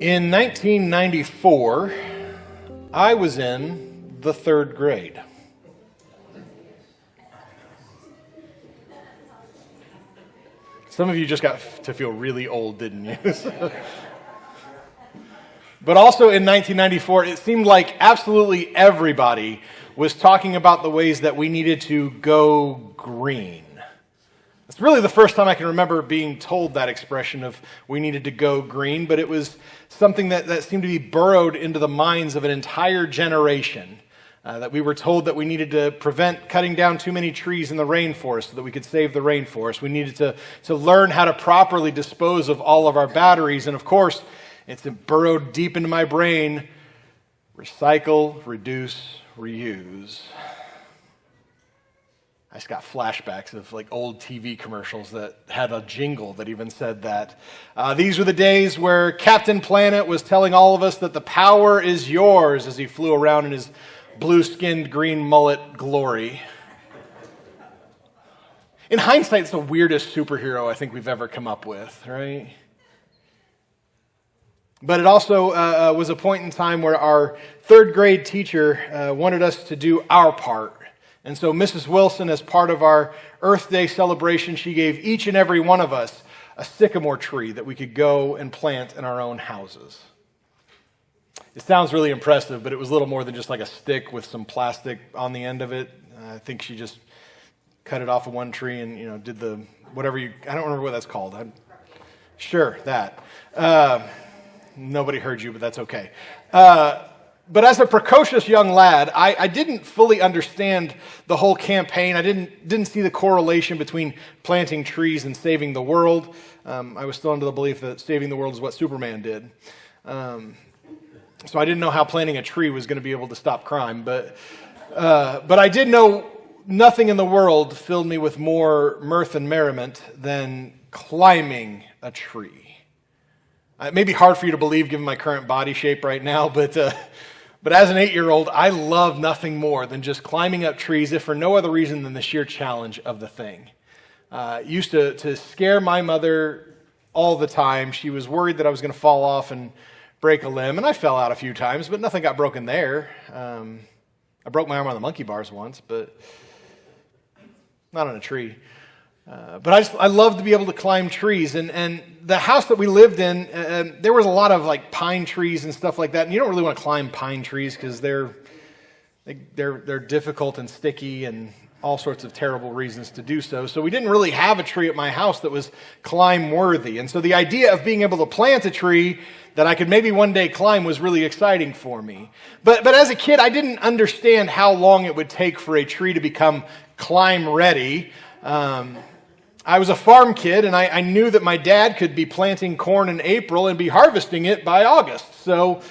In 1994, I was in the third grade. Some of you just got to feel really old, didn't you? But also in 1994, it seemed like absolutely everybody was talking about the ways that we needed to go green. It's really the first time I can remember being told that expression of we needed to go green, but it was something that seemed to be burrowed into the minds of an entire generation. That we were told that we needed to prevent cutting down too many trees in the rainforest so that we could save the rainforest. We needed to learn how to properly dispose of all of our batteries. And of course, it's burrowed deep into my brain, recycle, reduce, reuse. I just got flashbacks of like old TV commercials that had a jingle that even said that. These were the days where Captain Planet was telling all of us that the power is yours as he flew around in his blue-skinned green mullet glory. In hindsight, it's the weirdest superhero I think we've ever come up with, right? But it also was a point in time where our third grade teacher wanted us to do our part. And so Mrs. Wilson, as part of our Earth Day celebration, she gave each and every one of us a sycamore tree that we could go and plant in our own houses. It sounds really impressive, but it was little more than just like a stick with some plastic on the end of it. I think she just cut it off of one tree and, did the whatever I don't remember what that's called. Sure, that. Nobody heard you, but that's okay. But as a precocious young lad, I didn't fully understand the whole campaign. I didn't see the correlation between planting trees and saving the world. I was still under the belief that saving the world is what Superman did. So I didn't know how planting a tree was going to be able to stop crime. But I did know nothing in the world filled me with more mirth and merriment than climbing a tree. It may be hard for you to believe given my current body shape right now, but as an 8-year-old, I love nothing more than just climbing up trees, if for no other reason than the sheer challenge of the thing. It used to scare my mother all the time. She was worried that I was going to fall off and break a limb, and I fell out a few times, but nothing got broken there. I broke my arm on the monkey bars once, but not on a tree. But I love to be able to climb trees, and the house that we lived in, there was a lot of like pine trees and stuff like that. And you don't really want to climb pine trees because they're difficult and sticky and all sorts of terrible reasons to do so. So we didn't really have a tree at my house that was climb worthy. And so the idea of being able to plant a tree that I could maybe one day climb was really exciting for me. But as a kid, I didn't understand how long it would take for a tree to become climb ready. I was a farm kid, and I knew that my dad could be planting corn in April and be harvesting it by August. So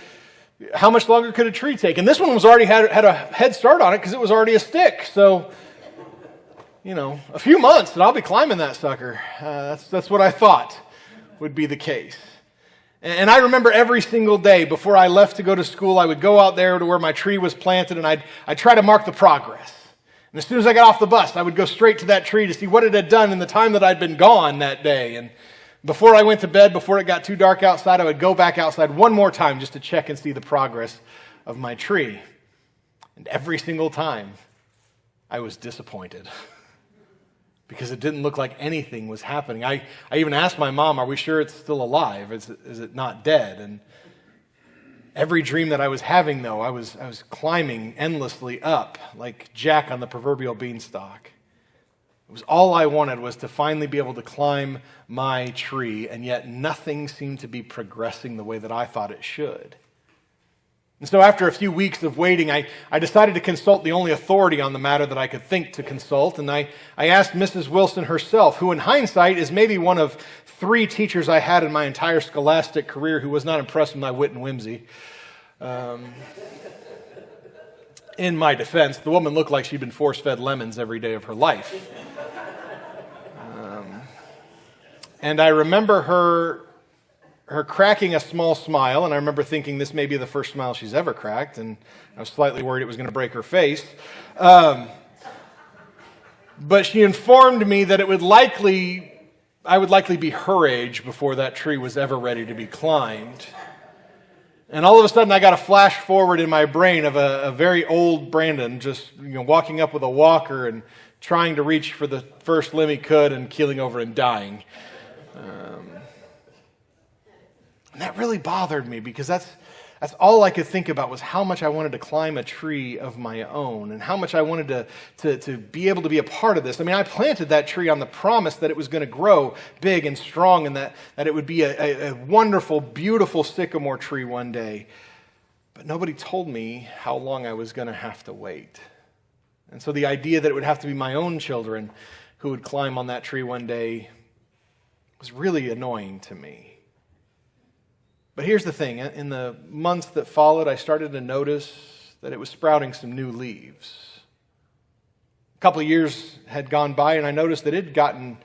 how much longer could a tree take? And this one was already had a head start on it because it was already a stick. So, a few months and I'll be climbing that sucker. That's what I thought would be the case. And I remember every single day before I left to go to school, I would go out there to where my tree was planted, and I'd try to mark the progress. And as soon as I got off the bus, I would go straight to that tree to see what it had done in the time that I'd been gone that day. And before I went to bed, before it got too dark outside, I would go back outside one more time just to check and see the progress of my tree. And every single time, I was disappointed because it didn't look like anything was happening. I even asked my mom, are we sure it's still alive? Is it not dead? And every dream that I was having, though, I was climbing endlessly up, like Jack on the proverbial beanstalk. It was all I wanted was to finally be able to climb my tree, and yet nothing seemed to be progressing the way that I thought it should. And so after a few weeks of waiting, I decided to consult the only authority on the matter that I could think to consult, and I asked Mrs. Wilson herself, who in hindsight is maybe one of 3 teachers I had in my entire scholastic career who was not impressed with my wit and whimsy. In my defense, the woman looked like she'd been force-fed lemons every day of her life. And I remember her cracking a small smile, and I remember thinking this may be the first smile she's ever cracked, and I was slightly worried it was going to break her face. But she informed me that I would likely be her age before that tree was ever ready to be climbed. And all of a sudden, I got a flash forward in my brain of a very old Brandon just walking up with a walker and trying to reach for the first limb he could and keeling over and dying. And that really bothered me because that's all I could think about was how much I wanted to climb a tree of my own and how much I wanted to be able to be a part of this. I mean, I planted that tree on the promise that it was going to grow big and strong and that it would be a wonderful, beautiful sycamore tree one day. But nobody told me how long I was going to have to wait. And so the idea that it would have to be my own children who would climb on that tree one day was really annoying to me. But here's the thing. In the months that followed, I started to notice that it was sprouting some new leaves. A couple of years had gone by, and I noticed that it had gotten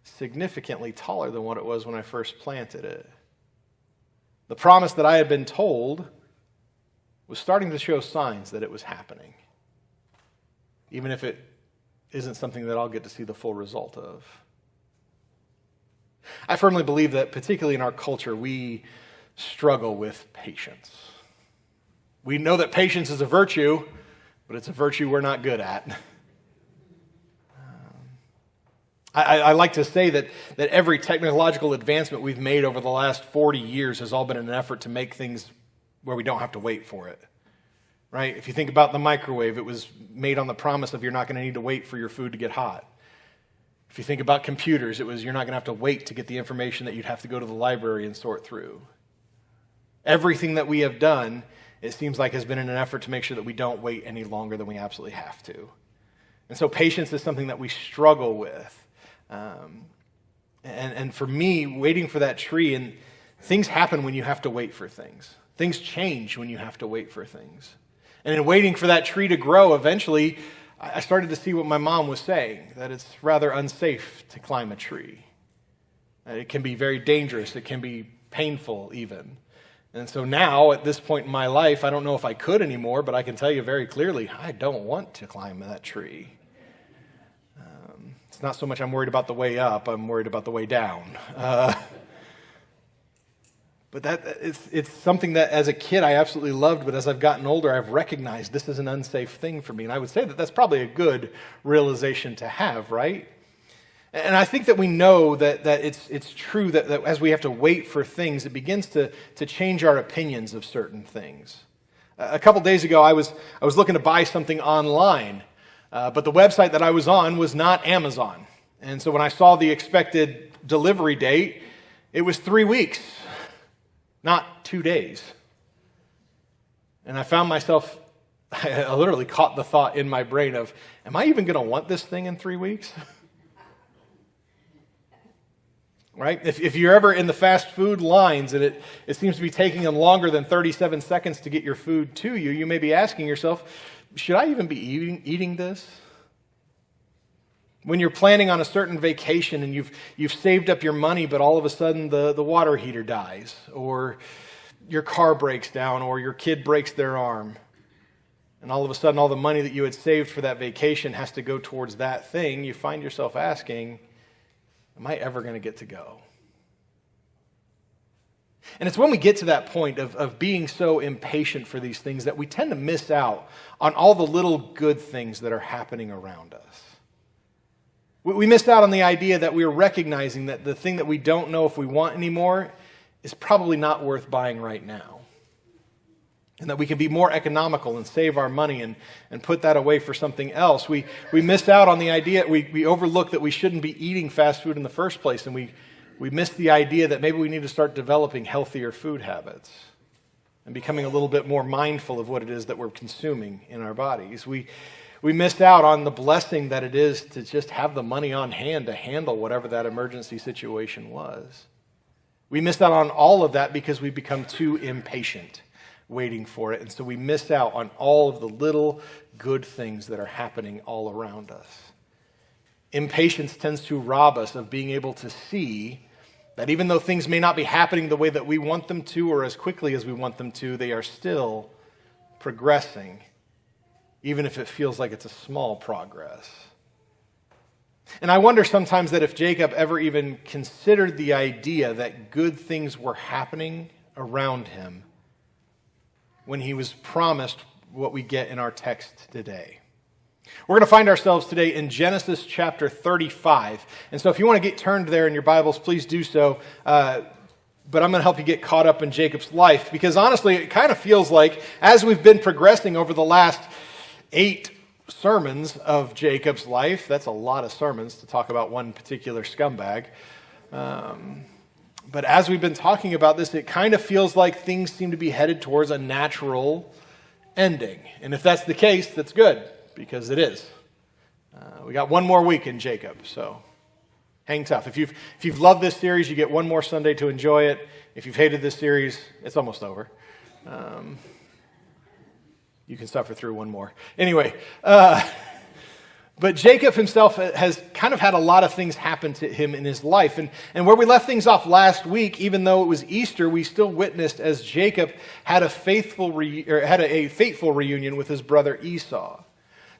significantly taller than what it was when I first planted it. The promise that I had been told was starting to show signs that it was happening, even if it isn't something that I'll get to see the full result of. I firmly believe that, particularly in our culture, we struggle with patience. We know that patience is a virtue, but it's a virtue we're not good at. I like to say that every technological advancement we've made over the last 40 years has all been an effort to make things where we don't have to wait for it. Right? If you think about the microwave, it was made on the promise of you're not going to need to wait for your food to get hot. If you think about computers, it was you're not going to have to wait to get the information that you'd have to go to the library and sort through. Everything that we have done, it seems like, has been in an effort to make sure that we don't wait any longer than we absolutely have to. And so patience is something that we struggle with. And for me, waiting for that tree, and things happen when you have to wait for things. Things change when you have to wait for things. And in waiting for that tree to grow, eventually, I started to see what my mom was saying, that it's rather unsafe to climb a tree. It can be very dangerous. It can be painful even. And so now, at this point in my life, I don't know if I could anymore, but I can tell you very clearly, I don't want to climb that tree. It's not so much I'm worried about the way up, I'm worried about the way down. But it's something that as a kid I absolutely loved, but as I've gotten older, I've recognized this is an unsafe thing for me. And I would say that that's probably a good realization to have, right? And I think that we know that it's true that as we have to wait for things, it begins to change our opinions of certain things. A couple days ago, I was looking to buy something online, but the website that I was on was not Amazon. And so when I saw the expected delivery date, it was 3 weeks, not 2 days. And I found myself, I literally caught the thought in my brain of, am I even going to want this thing in 3 weeks? Right? If you're ever in the fast food lines and it seems to be taking them longer than 37 seconds to get your food to you, you may be asking yourself, should I even be eating this? When you're planning on a certain vacation and you've saved up your money, but all of a sudden the water heater dies, or your car breaks down, or your kid breaks their arm, and all of a sudden all the money that you had saved for that vacation has to go towards that thing, you find yourself asking, am I ever going to get to go? And it's when we get to that point of being so impatient for these things that we tend to miss out on all the little good things that are happening around us. We missed out on the idea that we are recognizing that the thing that we don't know if we want anymore is probably not worth buying right now. And that we can be more economical and save our money and put that away for something else. We missed out on the idea, we overlooked that we shouldn't be eating fast food in the first place, and we missed the idea that maybe we need to start developing healthier food habits and becoming a little bit more mindful of what it is that we're consuming in our bodies. We missed out on the blessing that it is to just have the money on hand to handle whatever that emergency situation was. We missed out on all of that because we become too impatient waiting for it. And so we miss out on all of the little good things that are happening all around us. Impatience tends to rob us of being able to see that even though things may not be happening the way that we want them to or as quickly as we want them to, they are still progressing, even if it feels like it's a small progress. And I wonder sometimes that if Jacob ever even considered the idea that good things were happening around him, when he was promised what we get in our text today. We're going to find ourselves today in Genesis chapter 35. And so if you want to get turned there in your Bibles, please do so. But I'm going to help you get caught up in Jacob's life, because honestly, it kind of feels like as we've been progressing over the last 8 sermons of Jacob's life, that's a lot of sermons to talk about one particular scumbag. But as we've been talking about this, it kind of feels like things seem to be headed towards a natural ending. And if that's the case, that's good, because it is. We got one more week in Jacob, so hang tough. If you've loved this series, you get one more Sunday to enjoy it. If you've hated this series, it's almost over. You can suffer through one more. Anyway, but Jacob himself has kind of had a lot of things happen to him in his life. And where we left things off last week, even though it was Easter, we still witnessed as Jacob had a fateful reunion with his brother Esau.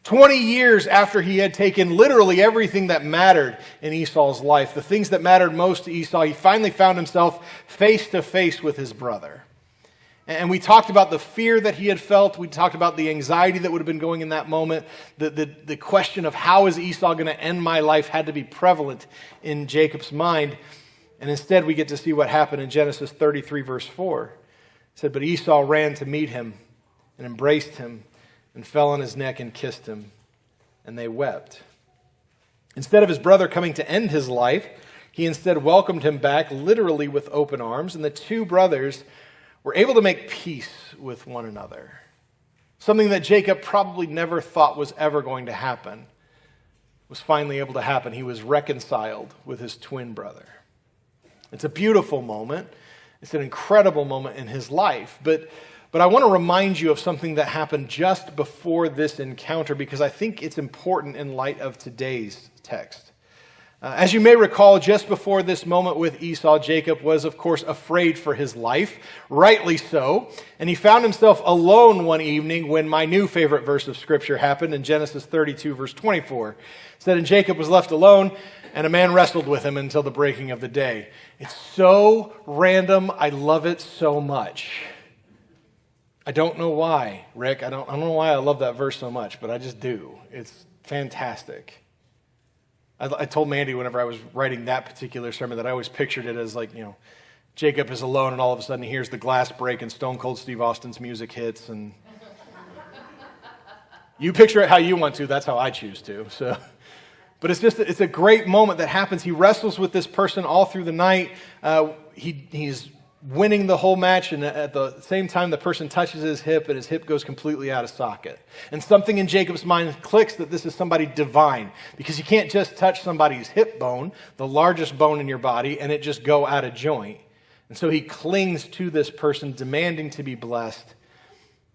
20 years after he had taken literally everything that mattered in Esau's life, the things that mattered most to Esau, he finally found himself face to face with his brother. And we talked about the fear that he had felt. We talked about the anxiety that would have been going in that moment. The question of how is Esau going to end my life had to be prevalent in Jacob's mind. And instead we get to see what happened in Genesis 33 verse 4. It said, "But Esau ran to meet him and embraced him and fell on his neck and kissed him, and they wept." Instead of his brother coming to end his life, he instead welcomed him back literally with open arms, and the two brothers were able to make peace with one another. Something that Jacob probably never thought was ever going to happen was finally able to happen. He was reconciled with his twin brother. It's a beautiful moment. It's an incredible moment in his life, but I want to remind you of something that happened just before this encounter, because I think it's important in light of today's text. As you may recall, just before this moment with Esau, Jacob was, of course, afraid for his life, rightly so, and he found himself alone one evening when my new favorite verse of Scripture happened in Genesis 32, verse 24. It said, "And Jacob was left alone, and a man wrestled with him until the breaking of the day." It's so random. I love it so much. I don't know why, Rick. I don't know why I love that verse so much, but I just do. It's fantastic. I told Mandy whenever I was writing that particular sermon that I always pictured it as like, Jacob is alone and all of a sudden he hears the glass break and Stone Cold Steve Austin's music hits. And you picture it how you want to. That's how I choose to. So, but it's a great moment that happens. He wrestles with this person all through the night. He's winning the whole match, and at the same time the person touches his hip and his hip goes completely out of socket. And something in Jacob's mind clicks that this is somebody divine, because you can't just touch somebody's hip bone, the largest bone in your body, and it just go out of joint. And so he clings to this person, demanding to be blessed.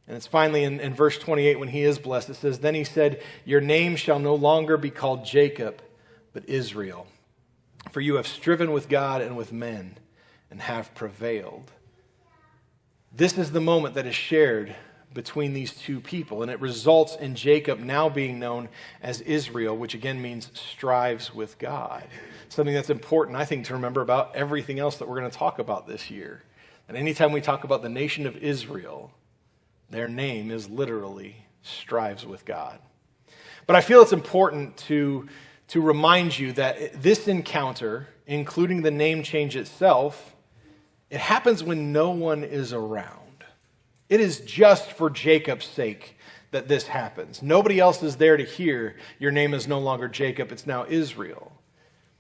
And it's finally in verse 28 when he is blessed, it says, "Then he said, 'Your name shall no longer be called Jacob, but Israel. For you have striven with God and with men, and have prevailed.'" This is the moment that is shared between these two people, and it results in Jacob now being known as Israel, which again means strives with God. Something that's important, I think, to remember about everything else that we're going to talk about this year. And anytime we talk about the nation of Israel, their name is literally strives with God. But I feel it's important to remind you that this encounter, including the name change itself, it happens when no one is around. It is just for Jacob's sake that this happens. Nobody else is there to hear, "Your name is no longer Jacob, it's now Israel."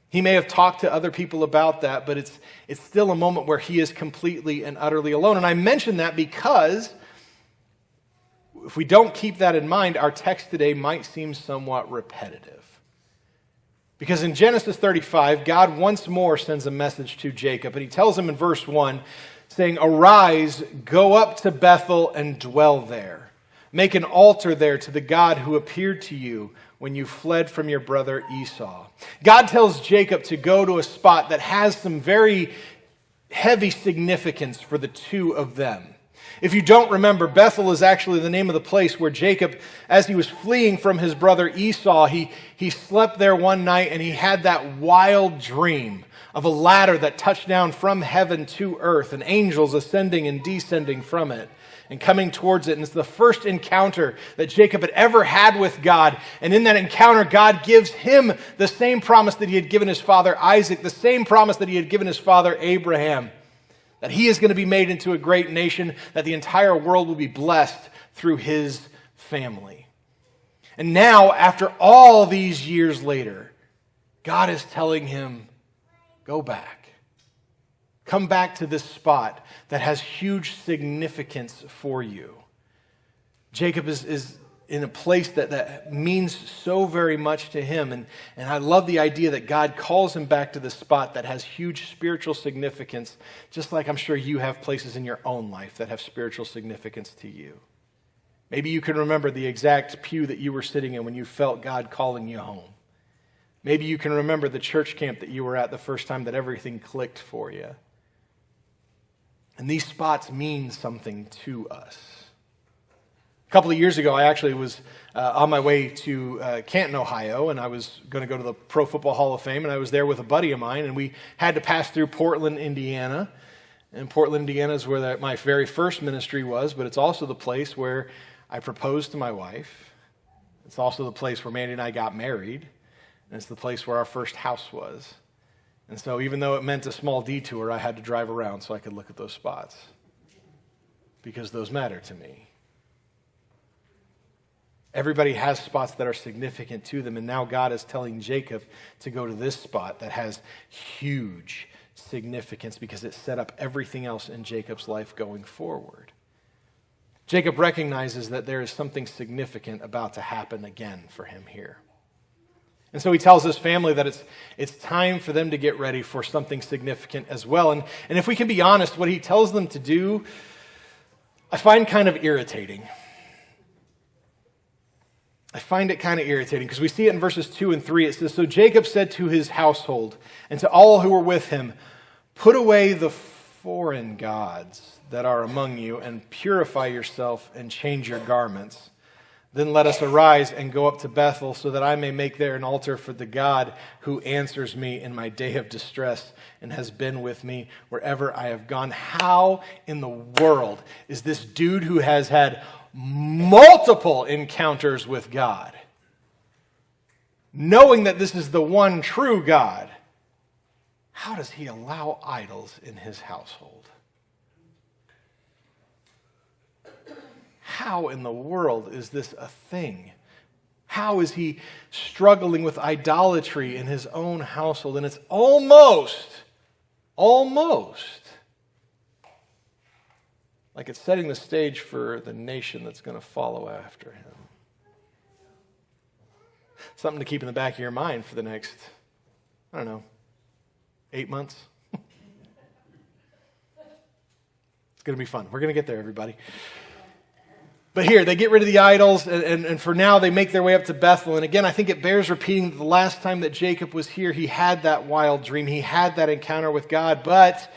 He may have talked to other people about that, but it's still a moment where he is completely and utterly alone. And I mention that because if we don't keep that in mind, our text today might seem somewhat repetitive. Because in Genesis 35, God once more sends a message to Jacob, and he tells him in verse 1, saying, "Arise, go up to Bethel and dwell there. Make an altar there to the God who appeared to you when you fled from your brother Esau." God tells Jacob to go to a spot that has some very heavy significance for the two of them. If you don't remember, Bethel is actually the name of the place where Jacob, as he was fleeing from his brother Esau, he slept there one night and he had that wild dream of a ladder that touched down from heaven to earth and angels ascending and descending from it. and coming towards it. And it's the first encounter that Jacob had ever had with God. And in that encounter, God gives him the same promise that he had given his father Isaac, the same promise that he had given his father Abraham, that he is going to be made into a great nation, that the entire world will be blessed through his family. And now, after all these years later, God is telling him, go back. Come back to this spot that has huge significance for you. Jacob is in a place that means so very much to him. And I love the idea that God calls him back to this spot that has huge spiritual significance, just like I'm sure you have places in your own life that have spiritual significance to you. Maybe you can remember the exact pew that you were sitting in when you felt God calling you home. Maybe you can remember the church camp that you were at the first time that everything clicked for you. And these spots mean something to us. A couple of years ago, I actually was on my way to Canton, Ohio, and I was going to go to the Pro Football Hall of Fame, and I was there with a buddy of mine, and we had to pass through Portland, Indiana. And Portland, Indiana is where my very first ministry was, but it's also the place where I proposed to my wife. It's also the place where Mandy and I got married, and it's the place where our first house was. And so even though it meant a small detour, I had to drive around so I could look at those spots because those matter to me. Everybody has spots that are significant to them, and now God is telling Jacob to go to this spot that has huge significance because it set up everything else in Jacob's life going forward. Jacob recognizes that there is something significant about to happen again for him here. And so he tells his family that it's time for them to get ready for something significant as well. And if we can be honest, what he tells them to do, I find kind of irritating. I find it kind of irritating because we see it in verses 2 and 3. It says, so Jacob said to his household and to all who were with him, put away the foreign gods that are among you and purify yourself and change your garments. Then let us arise and go up to Bethel so that I may make there an altar for the God who answers me in my day of distress and has been with me wherever I have gone. How in the world is this dude who has had multiple encounters with God, knowing that this is the one true God, how does he allow idols in his household? How in the world is this a thing? How is he struggling with idolatry in his own household? And it's almost like it's setting the stage for the nation that's going to follow after him. Something to keep in the back of your mind for the next, 8 months. It's going to be fun. We're going to get there, everybody. But here, they get rid of the idols, and for now, they make their way up to Bethel. And again, I think it bears repeating that the last time that Jacob was here, he had that wild dream. He had that encounter with God, but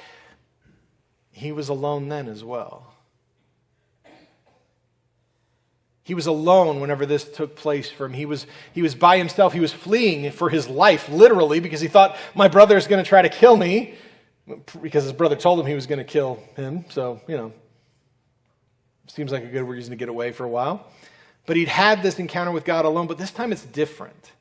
he was alone then as well. He was alone whenever this took place for him. He was by himself. He was fleeing for his life, literally, because he thought, my brother is going to try to kill me, because his brother told him he was going to kill him. So, seems like a good reason to get away for a while. But he'd had this encounter with God alone, but this time it's different.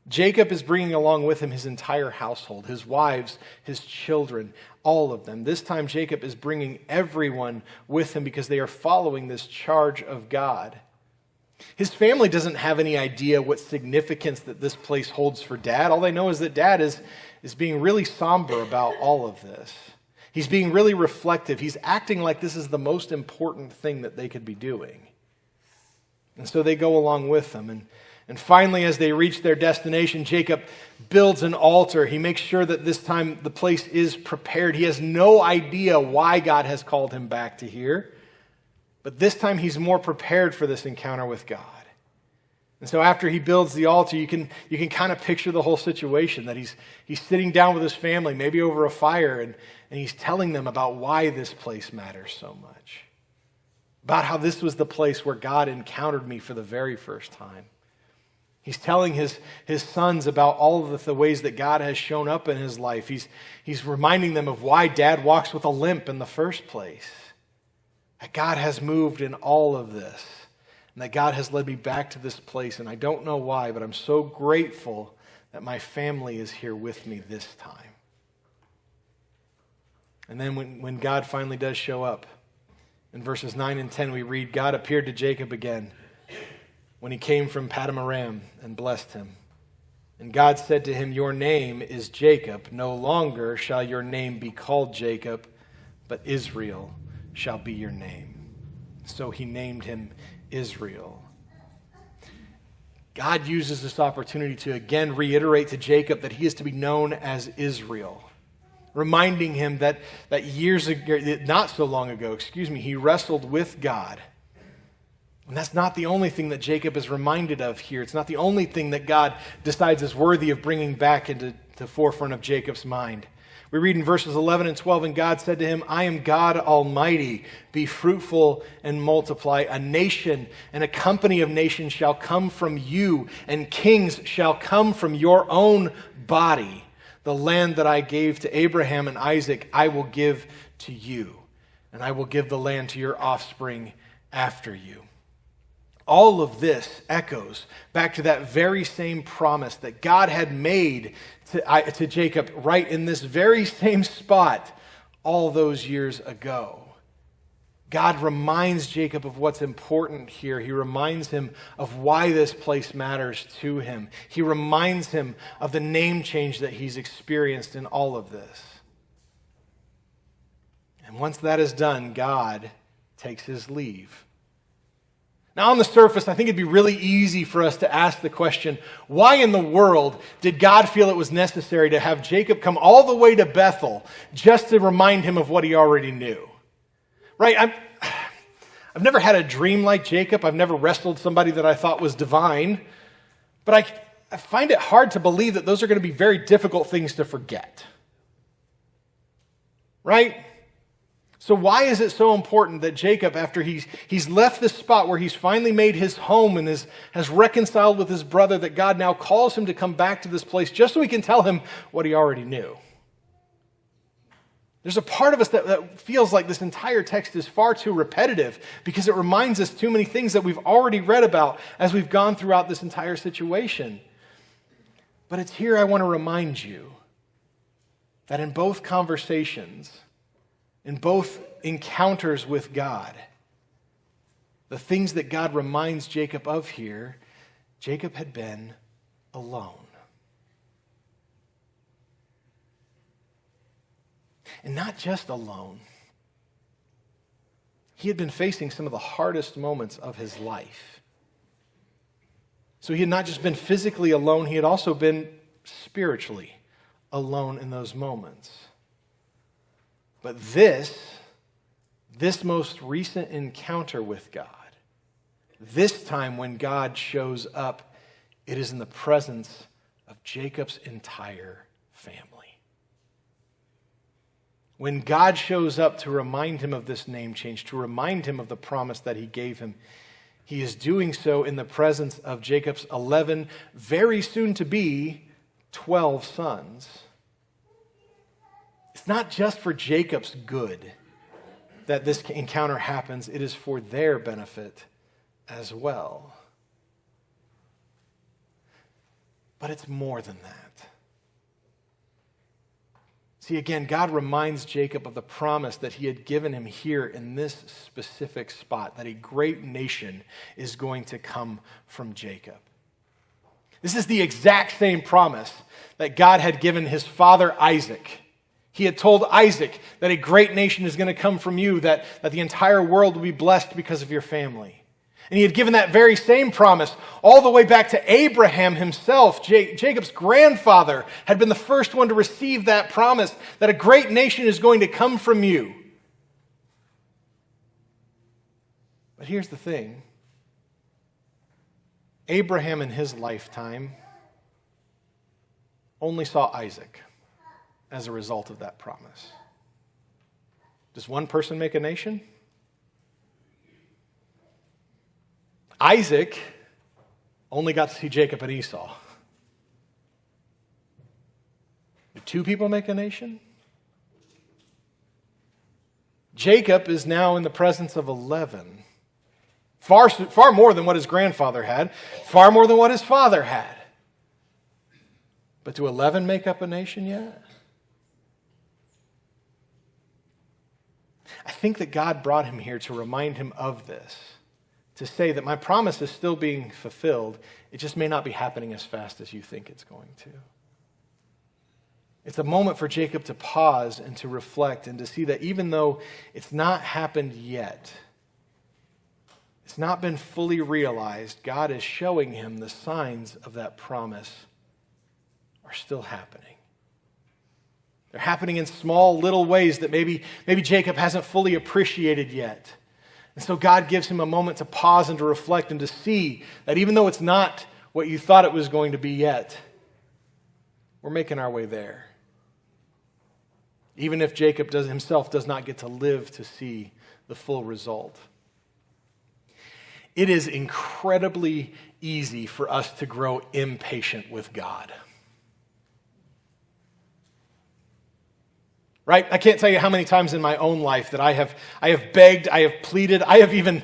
Jacob is bringing along with him his entire household, his wives, his children, all of them. This time Jacob is bringing everyone with him because they are following this charge of God. His family doesn't have any idea what significance that this place holds for Dad. All they know is that Dad is being really somber about all of this. He's being really reflective. He's acting like this is the most important thing that they could be doing. And so they go along with them. And finally, as they reach their destination, Jacob builds an altar. He makes sure that this time the place is prepared. He has no idea why God has called him back to here. But this time he's more prepared for this encounter with God. And so after he builds the altar, you can kind of picture the whole situation, that he's sitting down with his family, maybe over a fire, and he's telling them about why this place matters so much. About how this was the place where God encountered me for the very first time. He's telling his sons about all of the ways that God has shown up in his life. He's reminding them of why Dad walks with a limp in the first place. that God has moved in all of this, and that God has led me back to this place, and I don't know why, but I'm so grateful that my family is here with me this time. And then when God finally does show up, in verses 9 and 10 we read, God appeared to Jacob again when he came from Paddan Aram and blessed him. And God said to him, your name is Jacob. No longer shall your name be called Jacob, but Israel shall be your name. So he named him Israel. God uses this opportunity to again reiterate to Jacob that he is to be known as Israel, reminding him that years ago, not so long ago, he wrestled with God. And that's not the only thing that Jacob is reminded of here. It's not the only thing that God decides is worthy of bringing back into the forefront of Jacob's mind. We read in verses 11 and 12, and God said to him, I am God Almighty. Be fruitful and multiply. A nation and a company of nations shall come from you, and kings shall come from your own body. The land that I gave to Abraham and Isaac, I will give to you, and I will give the land to your offspring after you. All of this echoes back to that very same promise that God had made to Jacob right in this very same spot all those years ago. God reminds Jacob of what's important here. He reminds him of why this place matters to him. He reminds him of the name change that he's experienced in all of this. And once that is done, God takes his leave. Now, on the surface, I think it'd be really easy for us to ask the question, why in the world did God feel it was necessary to have Jacob come all the way to Bethel just to remind him of what he already knew? Right? I've never had a dream like Jacob. I've never wrestled somebody that I thought was divine. But I find it hard to believe that those are going to be very difficult things to forget. Right? So why is it so important that Jacob, after he's left this spot where he's finally made his home and has reconciled with his brother, that God now calls him to come back to this place just so he can tell him what he already knew? There's a part of us that feels like this entire text is far too repetitive because it reminds us too many things that we've already read about as we've gone throughout this entire situation. But it's here I want to remind you that in both conversations, in both encounters with God, the things that God reminds Jacob of here, Jacob had been alone. And not just alone. He had been facing some of the hardest moments of his life. So he had not just been physically alone, he had also been spiritually alone in those moments. But this most recent encounter with God, this time when God shows up, it is in the presence of Jacob's entire family. When God shows up to remind him of this name change, to remind him of the promise that he gave him, he is doing so in the presence of Jacob's 11, very soon to be 12 sons. It's not just for Jacob's good that this encounter happens. It is for their benefit as well. But it's more than that. See, again, God reminds Jacob of the promise that he had given him here in this specific spot, that a great nation is going to come from Jacob. This is the exact same promise that God had given his father Isaac. He had told Isaac that a great nation is going to come from you, that the entire world will be blessed because of your family. And he had given that very same promise all the way back to Abraham himself. Jacob's grandfather had been the first one to receive that promise that a great nation is going to come from you. But here's the thing. Abraham in his lifetime only saw Isaac as a result of that promise. Does one person make a nation? Isaac only got to see Jacob and Esau. Do two people make a nation? Jacob is now in the presence of 11. Far more than what his grandfather had, far more than what his father had. But do 11 make up a nation yet? I think that God brought him here to remind him of this, to say that my promise is still being fulfilled. It just may not be happening as fast as you think it's going to. It's a moment for Jacob to pause and to reflect and to see that even though it's not happened yet, it's not been fully realized, God is showing him the signs of that promise are still happening. They're happening in small little ways that maybe Jacob hasn't fully appreciated yet. And so God gives him a moment to pause and to reflect and to see that even though it's not what you thought it was going to be yet, we're making our way there. Even if Jacob himself does not get to live to see the full result. It is incredibly easy for us to grow impatient with God. Right? I can't tell you how many times in my own life that I have begged, I have pleaded, I have even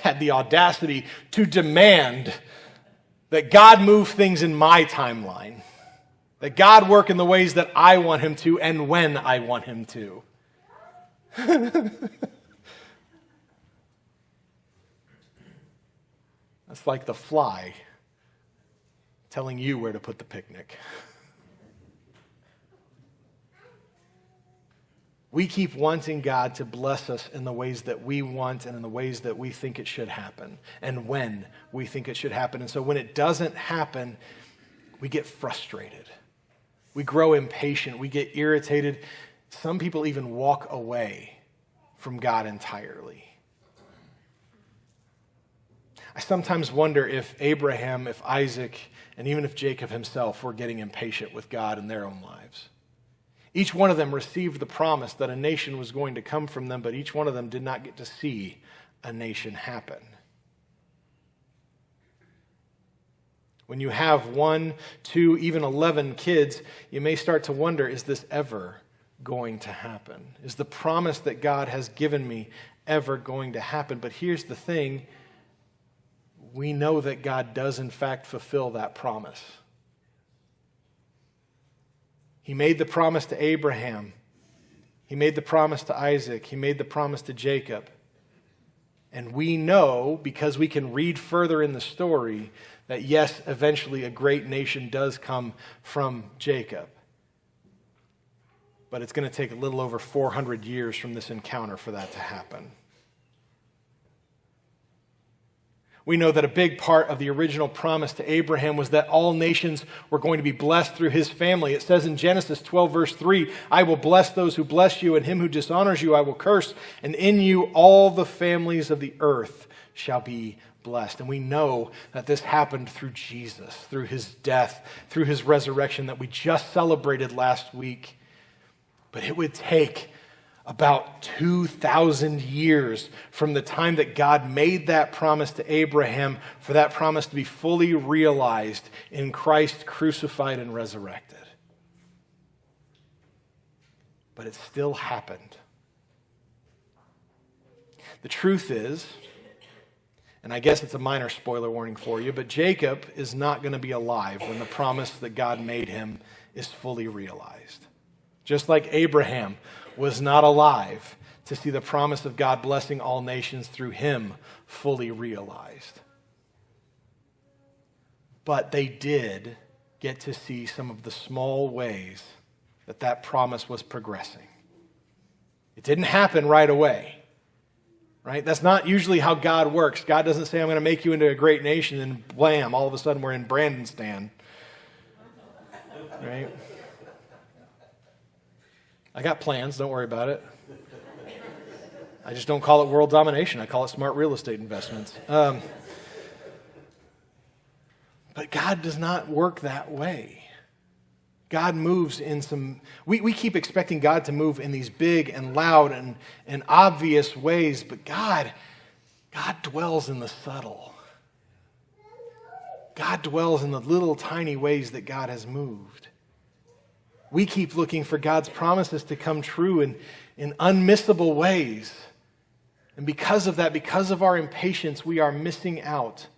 had the audacity to demand that God move things in my timeline. That God work in the ways that I want him to and when I want him to. That's like the fly telling you where to put the picnic. We keep wanting God to bless us in the ways that we want and in the ways that we think it should happen and when we think it should happen. And so when it doesn't happen, we get frustrated. We grow impatient. We get irritated. Some people even walk away from God entirely. I sometimes wonder if Abraham, if Isaac, and even if Jacob himself were getting impatient with God in their own lives. Each one of them received the promise that a nation was going to come from them, but each one of them did not get to see a nation happen. When you have 1, 2, even 11 kids, you may start to wonder, is this ever going to happen? Is the promise that God has given me ever going to happen? But here's the thing. We know that God does in fact fulfill that promise. He made the promise to Abraham. He made the promise to Isaac. He made the promise to Jacob. And we know, because we can read further in the story, that yes, eventually a great nation does come from Jacob. But it's going to take a little over 400 years from this encounter for that to happen. We know that a big part of the original promise to Abraham was that all nations were going to be blessed through his family. It says in Genesis 12, verse 3, I will bless those who bless you, and him who dishonors you I will curse, and in you all the families of the earth shall be blessed. And we know that this happened through Jesus, through his death, through his resurrection that we just celebrated last week. But it would take about 2,000 years from the time that God made that promise to Abraham for that promise to be fully realized in Christ crucified and resurrected. But it still happened. The truth is, and I guess it's a minor spoiler warning for you, but Jacob is not going to be alive when the promise that God made him is fully realized. Just like Abraham was not alive to see the promise of God blessing all nations through him fully realized. But they did get to see some of the small ways that that promise was progressing. It didn't happen right away, right? That's not usually how God works. God doesn't say, I'm going to make you into a great nation, and blam, all of a sudden we're in Brandonstan, right? I got plans, don't worry about it. I just don't call it world domination. I call it smart real estate investments. But God does not work that way. God moves in some... We keep expecting God to move in these big and loud and obvious ways, but God dwells in the subtle. God dwells in the little tiny ways that God has moved. We keep looking for God's promises to come true in unmissable ways. And because of that, because of our impatience, we are missing out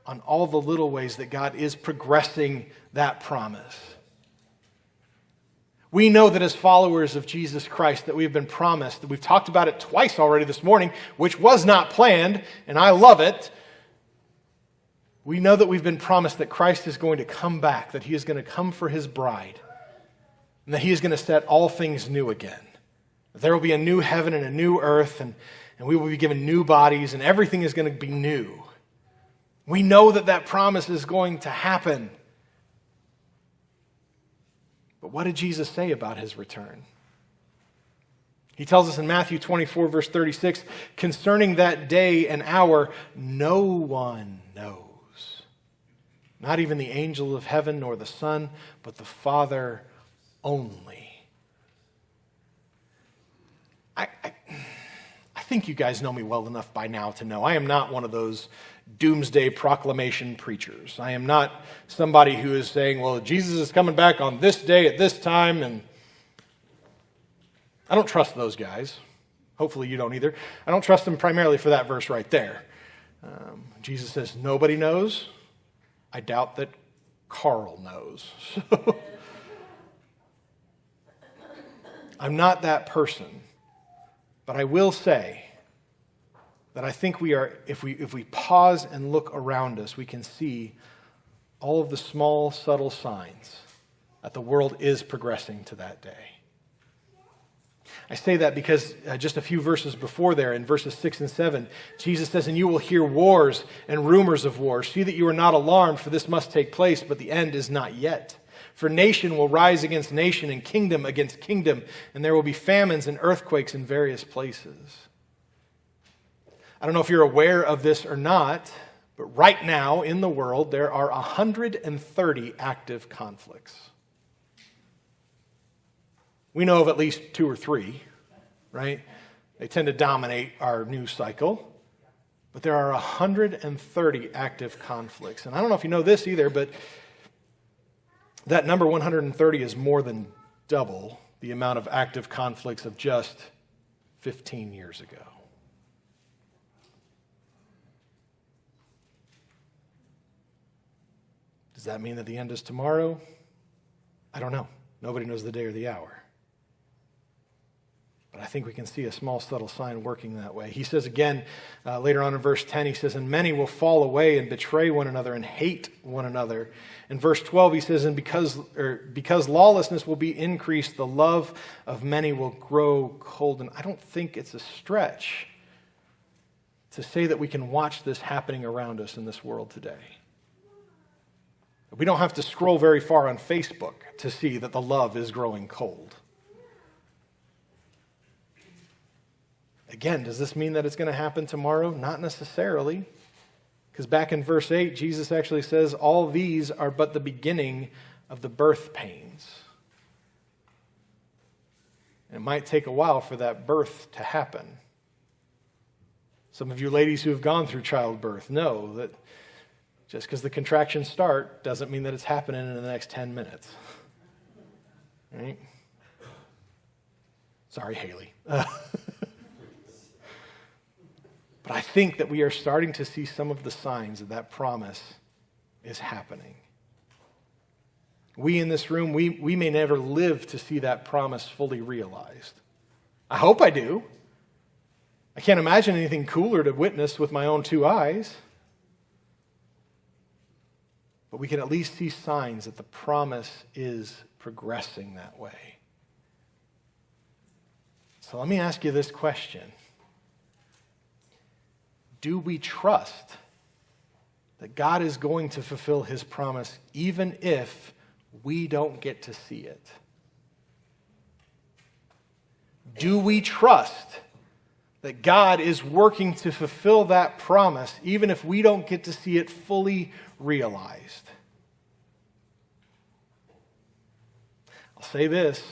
on all the little ways that God is progressing that promise. We know that as followers of Jesus Christ that we have been promised, that we've talked about it twice already this morning, which was not planned, and I love it. We know that we've been promised that Christ is going to come back, that he is going to come for his bride, and that he is going to set all things new again. There will be a new heaven and a new earth, and we will be given new bodies, and everything is going to be new. We know that that promise is going to happen. But what did Jesus say about his return? He tells us in Matthew 24, verse 36, concerning that day and hour, no one knows. Not even the angel of heaven nor the Son, but the Father only. I think you guys know me well enough by now to know I am not one of those doomsday proclamation preachers. I am not somebody who is saying, well, Jesus is coming back on this day at this time, and I don't trust those guys. Hopefully you don't either. I don't trust them primarily for that verse right there. Jesus says, nobody knows. I doubt that Carl knows. So, I'm not that person. But I will say that I think we are, if we pause and look around us, we can see all of the small, subtle signs that the world is progressing to that day. I say that because just a few verses before there, in verses 6 and 7, Jesus says, and you will hear wars and rumors of wars. See that you are not alarmed, for this must take place, but the end is not yet. For nation will rise against nation and kingdom against kingdom, and there will be famines and earthquakes in various places. I don't know if you're aware of this or not, but right now in the world there are 130 active conflicts. We know of at least 2 or 3, right? They tend to dominate our news cycle. But there are 130 active conflicts. And I don't know if you know this either, but that number 130 is more than double the amount of active conflicts of just 15 years ago. Does that mean that the end is tomorrow? I don't know. Nobody knows the day or the hour. But I think we can see a small, subtle sign working that way. He says again, later on in verse 10, he says, and many will fall away and betray one another and hate one another. In verse 12, he says, and because lawlessness will be increased, the love of many will grow cold. And I don't think it's a stretch to say that we can watch this happening around us in this world today. We don't have to scroll very far on Facebook to see that the love is growing cold. Again, does this mean that it's going to happen tomorrow? Not necessarily. Because back in verse 8, Jesus actually says, all these are but the beginning of the birth pains. And it might take a while for that birth to happen. Some of you ladies who have gone through childbirth know that just because the contractions start doesn't mean that it's happening in the next 10 minutes. Right? Sorry, Haley. But I think that we are starting to see some of the signs that that promise is happening. We in this room, we may never live to see that promise fully realized. I hope I do. I can't imagine anything cooler to witness with my own 2 eyes. But we can at least see signs that the promise is progressing that way. So let me ask you this question. Do we trust that God is going to fulfill his promise even if we don't get to see it? Do we trust that God is working to fulfill that promise even if we don't get to see it fully realized? I'll say this.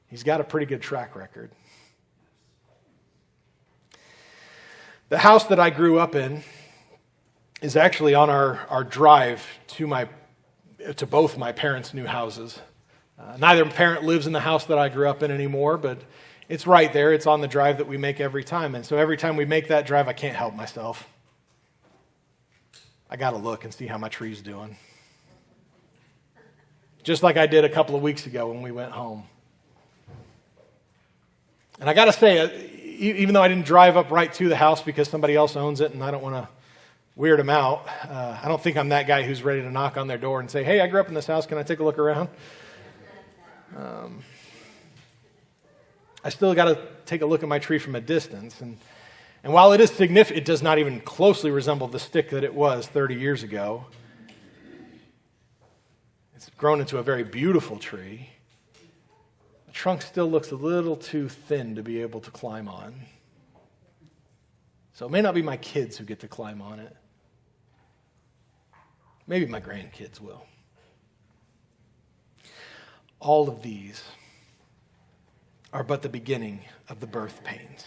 He's got a pretty good track record. The house that I grew up in is actually on our drive to my to both my parents' new houses. Neither parent lives in the house that I grew up in anymore, but it's right there. It's on the drive that we make every time. And so every time we make that drive, I can't help myself. I got to look and see how my tree's doing. Just like I did a couple of weeks ago when we went home. And I got to say, even though I didn't drive up right to the house because somebody else owns it and I don't want to weird them out, I don't think I'm that guy who's ready to knock on their door and say, hey, I grew up in this house, can I take a look around? I still got to take a look at my tree from a distance. And while it is significant, it does not even closely resemble the stick that it was 30 years ago. It's grown into a very beautiful tree. The trunk still looks a little too thin to be able to climb on. So it may not be my kids who get to climb on it. Maybe my grandkids will. All of these are but the beginning of the birth pains.